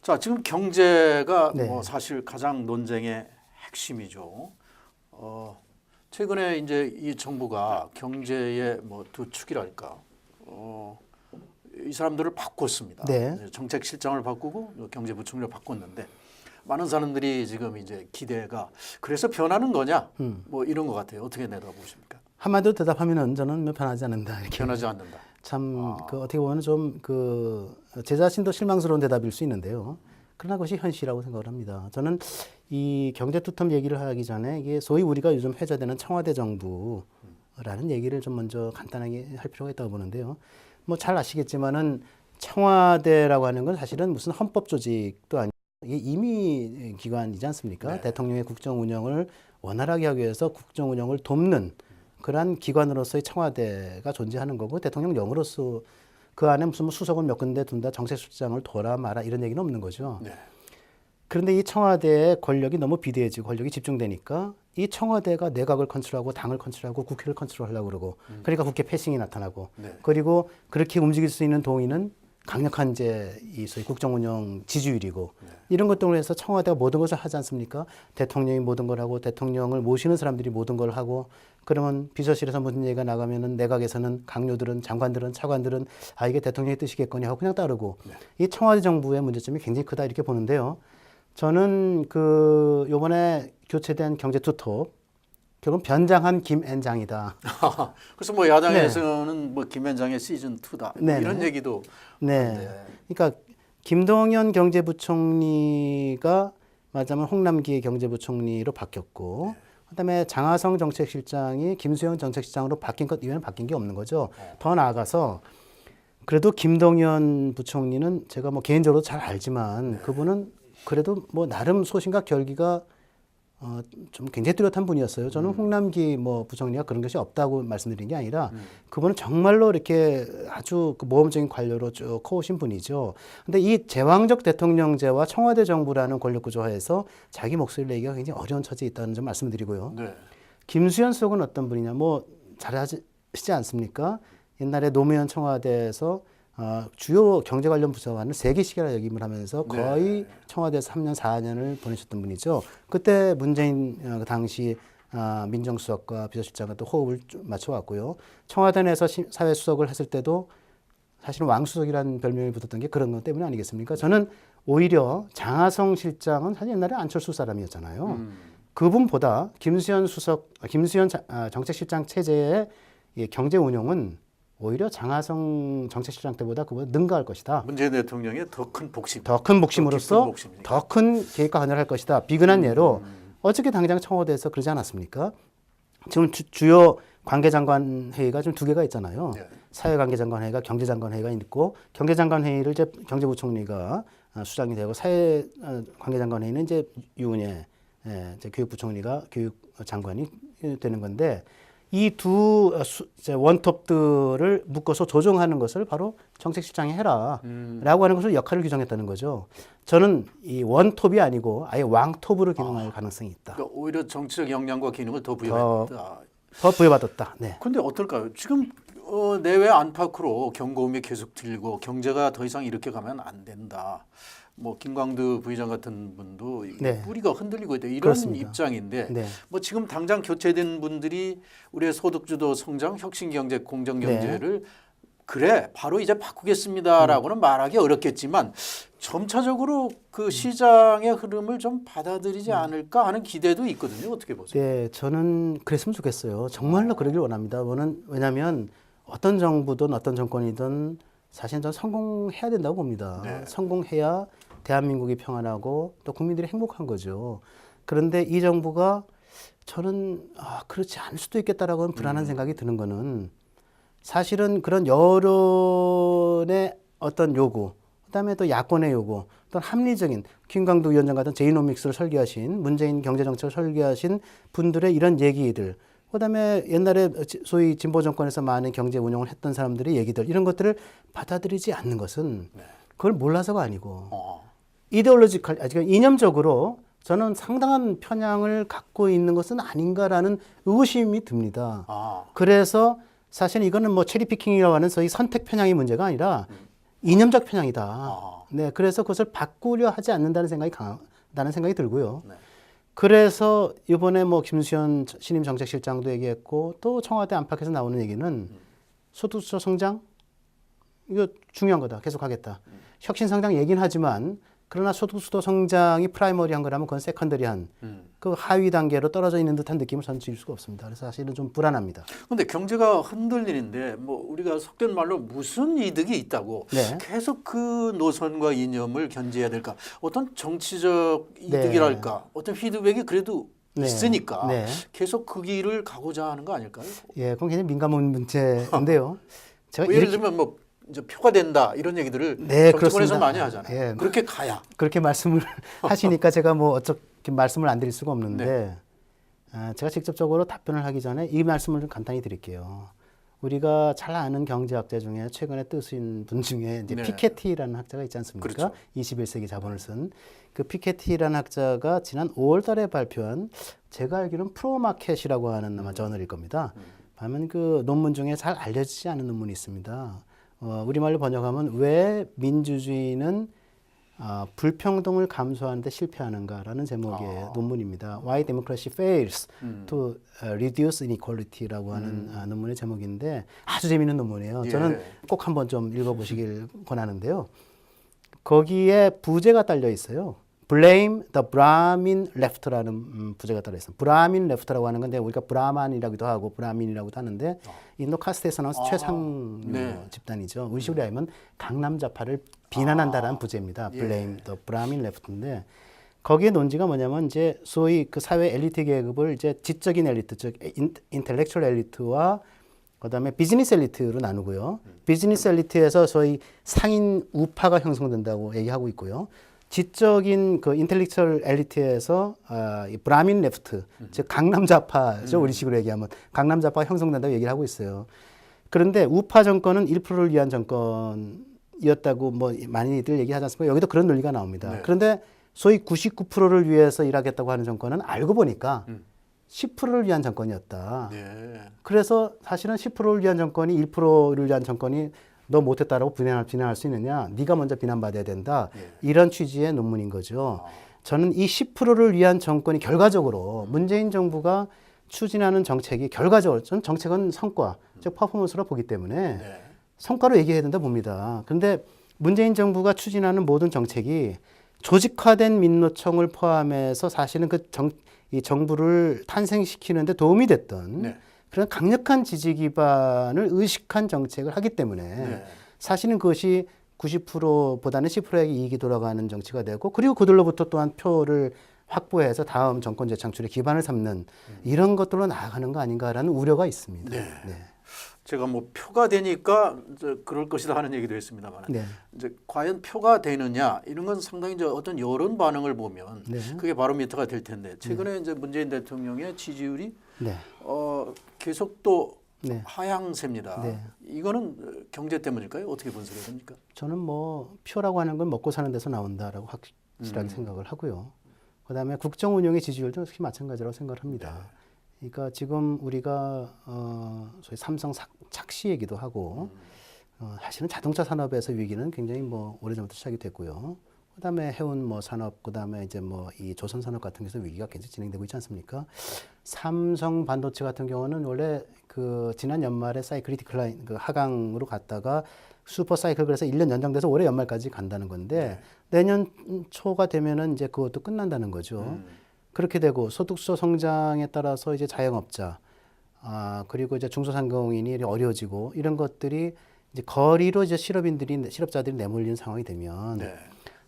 자, 지금 경제가 네. 뭐 사실 가장 논쟁의 핵심이죠. 최근에 이제 이 정부가 경제의 뭐 두 축이랄까, 이 사람들을 바꿨습니다. 네. 정책실장을 바꾸고 경제부총리를 바꿨는데 많은 사람들이 지금 이제 기대가 그래서 변하는 거냐, 뭐 이런 것 같아요. 어떻게 내다보십니까? 한마디로 대답하면은 저는 뭐 변하지 않는다 이렇게. 변하지 않는다. 참 그 어떻게 보면 좀 그 제 자신도 실망스러운 대답일 수 있는데요. 그러나 그것이 현실이라고 생각을 합니다. 저는 이 경제 투톱 얘기를 하기 전에 이게 소위 우리가 요즘 회자되는 청와대 정부라는 얘기를 좀 먼저 간단하게 할 필요가 있다고 보는데요. 뭐 잘 아시겠지만은 청와대라고 하는 건 사실은 무슨 헌법 조직도 아니고 이게 임의 기관이지 않습니까? 네. 대통령의 국정 운영을 원활하게 하기 위해서 국정 운영을 돕는 그러한 기관으로서의 청와대가 존재하는 거고 대통령령으로서 그 안에 무슨 뭐 수석을 몇 군데 둔다 정책실장을 둬라 마라 이런 얘기는 없는 거죠. 네. 그런데 이 청와대의 권력이 너무 비대해지고 권력이 집중되니까 이 청와대가 내각을 컨트롤하고 당을 컨트롤하고 국회를 컨트롤하려고 그러고 그러니까 국회 패싱이 나타나고 네. 그리고 그렇게 움직일 수 있는 동의는 강력한 이제 이 소위 국정운영 지지율이고 이런 것 때문에 해서 청와대가 모든 것을 하지 않습니까? 대통령이 모든 걸 하고 대통령을 모시는 사람들이 모든 걸 하고 그러면 비서실에서 무슨 얘기가 나가면은 내각에서는 강요들은 장관들은 차관들은 아 이게 대통령의 뜻이겠거니 하고 그냥 따르고 이 청와대 정부의 문제점이 굉장히 크다 이렇게 보는데요. 저는 그 요번에 교체된 경제투톱 결국 변장한 김앤장이다. 그래서 뭐 야당에서는 뭐 김현장의 시즌 2다 네. 이런 얘기도 네. 하는데. 그러니까 김동연 경제부총리가 말하자면 홍남기 경제부총리로 바뀌었고 그다음에 장하성 정책실장이 김수영 정책실장으로 바뀐 것 이외에는 바뀐 게 없는 거죠. 더 나아가서 그래도 김동연 부총리는 제가 뭐 개인적으로 잘 알지만 그분은 그래도 뭐 나름 소신과 결기가 좀 굉장히 뚜렷한 분이었어요. 저는 홍남기 뭐 부총리가 그런 것이 없다고 말씀드린 게 아니라 그분은 정말로 이렇게 아주 그 모험적인 관료로 쭉 커오신 분이죠. 근데 이 제왕적 대통령제와 청와대 정부라는 권력 구조화에서 자기 목소리를 내기가 굉장히 어려운 처지에 있다는 점 말씀드리고요. 네. 김수현 수석은 어떤 분이냐, 뭐 잘 아시지 않습니까? 옛날에 노무현 청와대에서 주요 경제 관련 부서와는 3개씩이나 역임을 하면서 거의 청와대에서 3년, 4년을 보내셨던 분이죠. 그때 문재인 그 당시 민정수석과 비서실장과 또 호흡을 맞춰왔고요. 청와대 내에서 사회수석을 했을 때도 사실은 왕수석이라는 별명이 붙었던 게 그런 것 때문에 아니겠습니까? 저는 오히려 장하성 실장은 사실 옛날에 안철수 사람이었잖아요. 그분보다 김수현 정책실장 체제의 경제 운용은 오히려 장하성 정책실장 때보다 그보다 능가할 것이다. 문재인 대통령의 더 큰 복심. 더 큰 복심으로서 더 큰 계획과 관여를 할 것이다. 비근한 예로 어저께 당장 청와대에서 그러지 않았습니까? 지금 주요 관계장관 회의가 지금 2개가 있잖아요. 네. 사회관계장관 회의가 경제장관 회의가 있고 경제장관 회의를 이제 경제부총리가 수장이 되고 사회관계장관 회의는 이제 유은혜 이제 교육부총리가 교육장관이 되는 건데 이 두 원톱들을 묶어서 조정하는 것을 바로 정책실장이 해라라고 하는 것을 역할을 규정했다는 거죠. 저는 이 원톱이 아니고 아예 왕톱으로 기능할 가능성이 있다. 그러니까 오히려 정치적 역량과 기능을 더 부여했다. 더 부여받았다. 네. 그런데 어떨까요? 지금 내외 안팎으로 경고음이 계속 들리고 경제가 더 이상 이렇게 가면 안 된다. 뭐 김광두 부의장 같은 분도 네. 뿌리가 흔들리고 있다 이런 그렇습니다. 입장인데 네. 뭐 지금 당장 교체된 분들이 우리의 소득주도 성장, 혁신경제, 공정경제를 그래 바로 이제 바꾸겠습니다라고는 말하기 어렵겠지만 점차적으로 그 시장의 흐름을 좀 받아들이지 않을까 하는 기대도 있거든요. 어떻게 보세요? 네, 저는 그랬으면 좋겠어요. 정말로 그러길 원합니다. 왜냐하면 어떤 정부든 어떤 정권이든 사실 저는 성공해야 된다고 봅니다. 네. 성공해야 대한민국이 평안하고 또 국민들이 행복한 거죠. 그런데 이 정부가 저는 그렇지 않을 수도 있겠다라고 하는 불안한 생각이 드는 거는 사실은 그런 여론의 어떤 요구, 그다음에 또 야권의 요구, 또 합리적인 김광두 위원장 같은 제이노믹스를 설계하신 문재인 경제정책을 설계하신 분들의 이런 얘기들, 그다음에 옛날에 소위 진보 정권에서 많은 경제 운영을 했던 사람들의 얘기들 이런 것들을 받아들이지 않는 것은 그걸 몰라서가 아니고 이데올로지컬, 이념적으로 저는 상당한 편향을 갖고 있는 것은 아닌가라는 의구심이 듭니다. 그래서 사실 이거는 뭐 체리피킹이라고 하는 소위 선택 편향의 문제가 아니라 이념적 편향이다. 네, 그래서 그것을 바꾸려 하지 않는다는 생각이 강하다는 생각이 들고요. 네. 그래서 이번에 뭐 김수현 신임 정책실장도 얘기했고 또 청와대 안팎에서 나오는 얘기는 소득주도 성장 이거 중요한 거다. 계속하겠다. 혁신 성장 얘기는 하지만 그러나 소득주도 성장이 프라이머리한 거라면 그건 세컨더리한 그 하위 단계로 떨어져 있는 듯한 느낌을 저는 지울 수가 없습니다. 그래서 사실은 좀 불안합니다. 근데 경제가 흔들리는데 뭐 우리가 속된 말로 무슨 이득이 있다고 네. 계속 그 노선과 이념을 견제해야 될까? 어떤 정치적 이득이랄까? 어떤 피드백이 그래도 네. 있으니까 네. 계속 그 길을 가고자 하는 거 아닐까요? 예, 그건 굉장히 민감한 문제인데요. 제가 예를 들면 뭐 이제 표가 된다 이런 얘기들을 네, 정치권에서 그렇습니다. 많이 하잖아요. 예. 그렇게 가야. 그렇게 말씀을 하시니까 제가 뭐 어떻게 말씀을 안 드릴 수가 없는데 제가 직접적으로 답변을 하기 전에 이 말씀을 좀 간단히 드릴게요. 우리가 잘 아는 경제학자 중에 최근에 뜨신 분 중에 이제 네. 피케티라는 학자가 있지 않습니까? 그렇죠. 21세기 자본을 쓴 그 피케티라는 학자가 지난 5월달에 발표한 제가 알기로는 프로마켓이라고 하는 아마 저널일 겁니다. 보면 그 논문 중에 잘 알려지지 않은 논문이 있습니다. 우리말로 번역하면 왜 민주주의는 불평등을 감소하는 데 실패하는가라는 제목의 논문입니다. Why Democracy Fails to Reduce Inequality라고 하는 논문의 제목인데 아주 재미있는 논문이에요. 예. 저는 꼭 한번 좀 읽어보시길 권하는데요. 거기에 부제가 딸려 있어요. Blame the Brahmin Left라는 부제가 따로 있습니다. 브라민 레프트라고 하는 건데 우리가 브라만이라고도 하고 브라민이라고도 하는데 인도 카스트에서 나온 최상류 네. 집단이죠. 우리 식으로 하면 강남좌파를 비난한다라는 부제입니다. Blame the Brahmin Left인데 거기에 논지가 뭐냐면 이제 소위 그 사회 엘리트 계급을 이제 지적인 엘리트, 즉 인텔렉츄얼 엘리트와 그다음에 비즈니스 엘리트로 나누고요. 비즈니스 엘리트에서 소위 상인 우파가 형성된다고 얘기하고 있고요. 지적인 그 인텔렉츄얼 엘리트에서 이 브라민 레프트, 즉 강남 좌파죠. 우리 식으로 얘기하면 강남 좌파가 형성된다고 얘기를 하고 있어요. 그런데 우파 정권은 1%를 위한 정권이었다고 뭐 많이들 얘기하지 않습니까? 여기도 그런 논리가 나옵니다. 네. 그런데 소위 99%를 위해서 일하겠다고 하는 정권은 알고 보니까 10%를 위한 정권이었다. 네. 그래서 사실은 10%를 위한 정권이 1%를 위한 정권이 너 못했다라고 비난할 수 있느냐? 네가 먼저 비난받아야 된다. 이런 취지의 논문인 거죠. 저는 이 10%를 위한 정권이 결과적으로 문재인 정부가 추진하는 정책이 결과적으로 저는 정책은 성과, 즉 퍼포먼스로 보기 때문에 성과로 얘기해야 된다 봅니다. 그런데 문재인 정부가 추진하는 모든 정책이 조직화된 민노총을 포함해서 사실은 이 정부를 탄생시키는 데 도움이 됐던 그런 강력한 지지 기반을 의식한 정책을 하기 때문에 사실은 그것이 90%보다는 10%에게 이익이 돌아가는 정치가 되고 그리고 그들로부터 또한 표를 확보해서 다음 정권 재창출의 기반을 삼는 이런 것들로 나아가는 거 아닌가라는 우려가 있습니다. 네. 제가 뭐 표가 되니까 이제 그럴 것이다 하는 얘기도 했습니다만 이제 과연 표가 되느냐 이런 건 상당히 이제 어떤 여론 반응을 보면 그게 바로미터가 될 텐데 최근에 이제 문재인 대통령의 지지율이 계속 또 하향세입니다. 이거는 경제 때문일까요? 어떻게 분석해야 됩니까? 저는 뭐 표라고 하는 건 먹고 사는 데서 나온다라고 확실하게 생각을 하고요. 그다음에 국정 운영의 지지율도 특히 마찬가지라고 생각을 합니다. 그러니까 지금 우리가 소위 삼성 착시 얘기도 하고 사실은 자동차 산업에서 위기는 굉장히 뭐 오래전부터 시작이 됐고요. 그다음에 해운 뭐 산업, 그다음에 이제 뭐 이 조선 산업 같은 데서 위기가 계속 진행되고 있지 않습니까? 삼성 반도체 같은 경우는 원래 그 지난 연말에 사이클이 디클라인 그 하강으로 갔다가 슈퍼 사이클 그래서 1년 연장돼서 올해 연말까지 간다는 건데 내년 초가 되면은 이제 그것도 끝난다는 거죠. 그렇게 되고 소득주도 성장에 따라서 이제 자영업자 그리고 이제 중소상공인이 어려워지고 이런 것들이 이제 거리로 이제 실업자들이 내몰리는 상황이 되면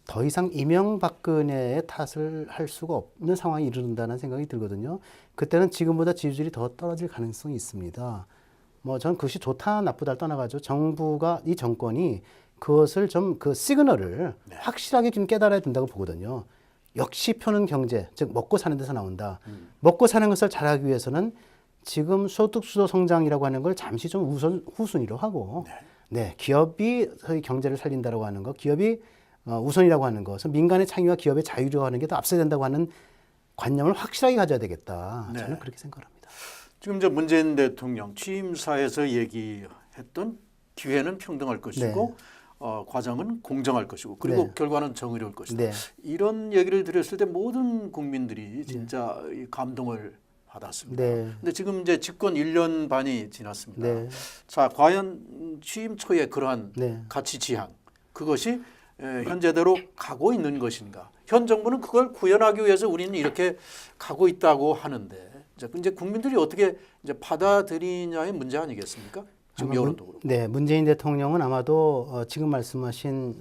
더 이상 이명박근혜의 탓을 할 수가 없는 상황이 이르른다는 생각이 들거든요. 그때는 지금보다 지지율이 더 떨어질 가능성이 있습니다. 뭐 저는 그것이 좋다 나쁘다를 떠나가지고 정부가 이 정권이 그것을 좀 그 시그널을 확실하게 좀 깨달아야 된다고 보거든요. 역시 표는 경제, 즉 먹고 사는 데서 나온다. 먹고 사는 것을 잘하기 위해서는 지금 소득주도 성장이라고 하는 걸 잠시 좀 후순위로 하고 기업이 경제를 살린다라고 하는 거, 기업이 우선이라고 하는 것은 민간의 창의와 기업의 자유라고 하는 게 더 앞서야 된다고 하는 관념을 확실하게 가져야 되겠다. 저는 그렇게 생각합니다. 지금 이제 문재인 대통령 취임사에서 얘기했던 기회는 평등할 것이고 과정은 공정할 것이고 그리고 네. 결과는 정의로울 것이다. 네. 이런 얘기를 드렸을 때 모든 국민들이 진짜 이 감동을 받았습니다. 네. 근데 지금 이제 집권 1년 반이 지났습니다. 네. 자, 과연 취임 초에 그러한 네. 가치 지향 그것이 현재대로 가고 있는 것인가? 현 정부는 그걸 구현하기 위해서 우리는 이렇게 가고 있다고 하는데 이제 국민들이 어떻게 이제 받아들이냐의 문제 아니겠습니까? 지금 여론도. 네, 문재인 대통령은 아마도 지금 말씀하신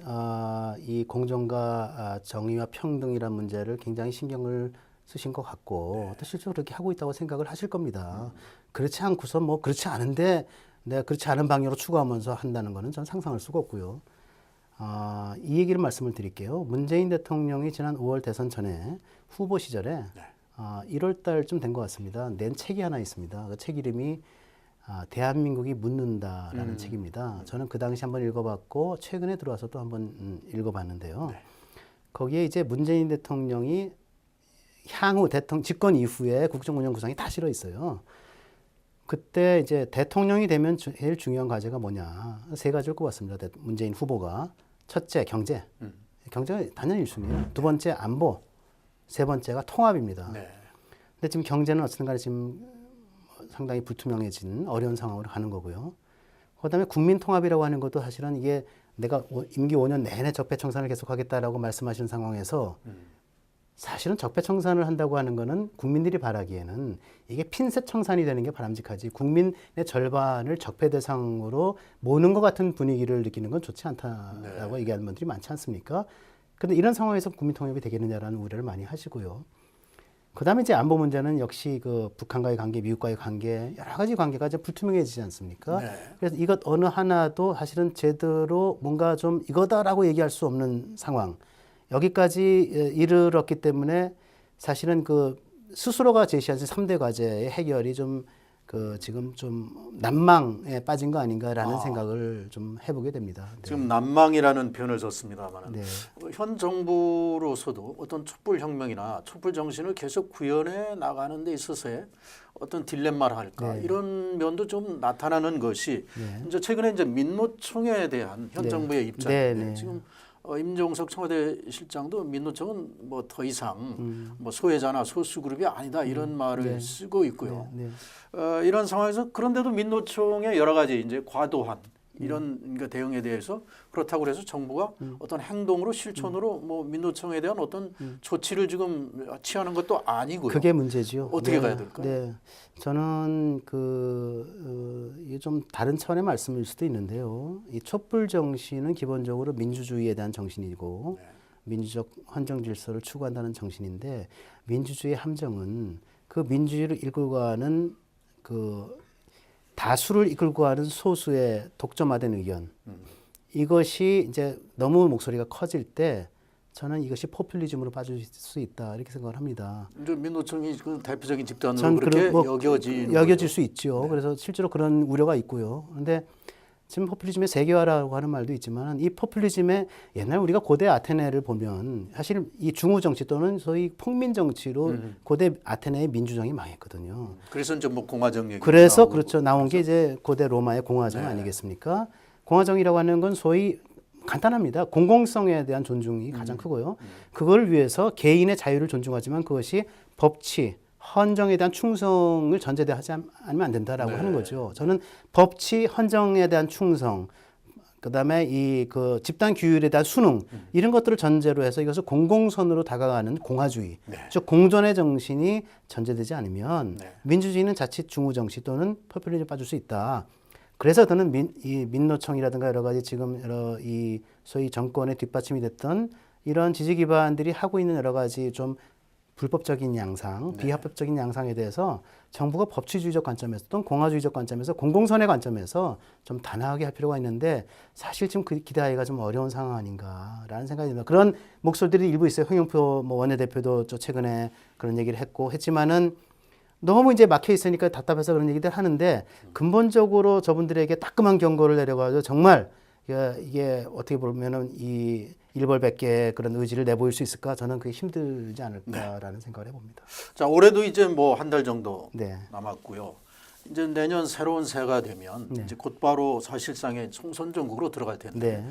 이 공정과 정의와 평등이란 문제를 굉장히 신경을 쓰신 것 같고 또 실제로 그렇게 하고 있다고 생각을 하실 겁니다. 그렇지 않고서 뭐 그렇지 않은데 내가 그렇지 않은 방향으로 추구하면서 한다는 거는 저는 상상할 수가 없고요. 이 얘기를 말씀을 드릴게요. 문재인 대통령이 지난 5월 대선 전에 후보 시절에 1월 달쯤 된 것 같습니다. 낸 책이 하나 있습니다. 그 책 이름이 대한민국이 묻는다라는 책입니다. 저는 그 당시 한번 읽어봤고 최근에 들어와서 또 한번 읽어봤는데요. 네. 거기에 이제 문재인 대통령이 향후 집권 이후에 국정 운영 구상이 다 실어 있어요. 그때 이제 대통령이 되면 제일 중요한 과제가 뭐냐 세 가지를 꼽았습니다. 문재인 후보가 첫째 경제, 경제가 단연 1순위예요. 두 번째 안보, 세 번째가 통합입니다. 네. 근데 지금 경제는 어쨌든 간에 지금 상당히 불투명해진 어려운 상황으로 가는 거고요. 그다음에 국민 통합이라고 하는 것도 사실은 이게 내가 임기 5년 내내 적폐청산을 계속하겠다라고 말씀하시는 상황에서 사실은 적폐청산을 한다고 하는 거는 국민들이 바라기에는 이게 핀셋청산이 되는 게 바람직하지 국민의 절반을 적폐 대상으로 모는 것 같은 분위기를 느끼는 건 좋지 않다라고 얘기하는 분들이 많지 않습니까? 그런데 이런 상황에서 국민 통합이 되겠느냐라는 우려를 많이 하시고요. 그다음에 이제 안보 문제는 역시 그 북한과의 관계, 미국과의 관계 여러 가지 관계가 이제 불투명해지지 않습니까? 네. 그래서 이것 어느 하나도 사실은 제대로 뭔가 좀 이거다라고 얘기할 수 없는 상황. 여기까지 이르렀기 때문에 사실은 그 스스로가 제시한 3대 과제의 해결이 좀 그 지금 좀 난망에 빠진 거 아닌가라는 생각을 좀 해보게 됩니다. 네. 지금 난망이라는 표현을 썼습니다만 네. 현 정부로서도 어떤 촛불 혁명이나 촛불 정신을 계속 구현해 나가는 데 있어서의 어떤 딜레마를 할까 네. 이런 면도 좀 나타나는 것이 네. 이제 최근에 이제 민노총에 대한 현 네. 정부의 입장인데 네, 네. 지금 임종석 청와대 실장도 민노총은 뭐 더 이상 뭐 소외자나 소수 그룹이 아니다 이런 말을 네. 쓰고 있고요. 네. 이런 상황에서 그런데도 민노총의 여러 가지 이제 과도한 이런 그 대응에 대해서 그렇다고 해서 정부가 어떤 행동으로 실천으로 뭐 민노총에 대한 어떤 조치를 지금 취하는 것도 아니고요. 그게 문제죠. 어떻게 가야 될까요? 네, 저는 이게 좀 다른 차원의 말씀일 수도 있는데요. 이 촛불 정신은 기본적으로 민주주의에 대한 정신이고 민주적 헌정 질서를 추구한다는 정신인데 민주주의의 함정은 그 민주주의를 이끌고 가는 그 다수를 이끌고 가는 소수의 독점화된 의견 이것이 이제 너무 목소리가 커질 때 저는 이것이 포퓰리즘으로 빠질 수 있다 이렇게 생각을 합니다. 이제 민노총이 그 대표적인 집단으로 전 그렇게 뭐 여겨질 수 있죠. 그래서 실제로 그런 우려가 있고요. 그런데 지금 포퓰리즘의 세계화라고 하는 말도 있지만 이 포퓰리즘의 옛날 우리가 고대 아테네를 보면 사실 이 중우 정치 또는 소위 폭민 정치로 고대 아테네의 민주정이 망했거든요. 그래서 이제 뭐 공화정 얘기 그래서 그렇죠. 나온 게 이제 고대 로마의 공화정 네. 아니겠습니까? 공화정이라고 하는 건 소위 간단합니다. 공공성에 대한 존중이 가장 크고요. 그걸 위해서 개인의 자유를 존중하지만 그것이 법치, 헌정에 대한 충성을 전제하지 않으면 안 된다라고 하는 거죠. 저는 법치, 헌정에 대한 충성, 그다음에 이 그 집단 규율에 대한 순응 이런 것들을 전제로 해서 이것을 공공선으로 다가가는 공화주의, 즉 공존의 정신이 전제되지 않으면 민주주의는 자칫 중우 정치 또는 포퓰리즘에 빠질 수 있다. 그래서 저는 이 민노총이라든가 여러 가지 지금 여러 이 소위 정권의 뒷받침이 됐던 이런 지지 기반들이 하고 있는 여러 가지 좀 불법적인 양상, 비합법적인 양상에 대해서 정부가 법치주의적 관점에서 또는 공화주의적 관점에서 공공선의 관점에서 좀 단호하게 할 필요가 있는데 사실 지금 그 기대하기가 좀 어려운 상황 아닌가라는 생각이 듭니다. 그런 목소리들이 일부 있어요. 홍영표 뭐 원내대표도 저 최근에 그런 얘기를 했지만은 너무 이제 막혀 있으니까 답답해서 그런 얘기들 하는데 근본적으로 저분들에게 따끔한 경고를 내려가지고 정말 이게 어떻게 보면은 이 일벌백계의 그런 의지를 내보일 수 있을까? 저는 그게 힘들지 않을까라는 생각을 해봅니다. 자, 올해도 이제 뭐 한 달 정도 네. 남았고요. 이제 내년 새로운 새가 되면 네. 이제 곧바로 사실상의 총선 전국으로 들어갈 텐데 네.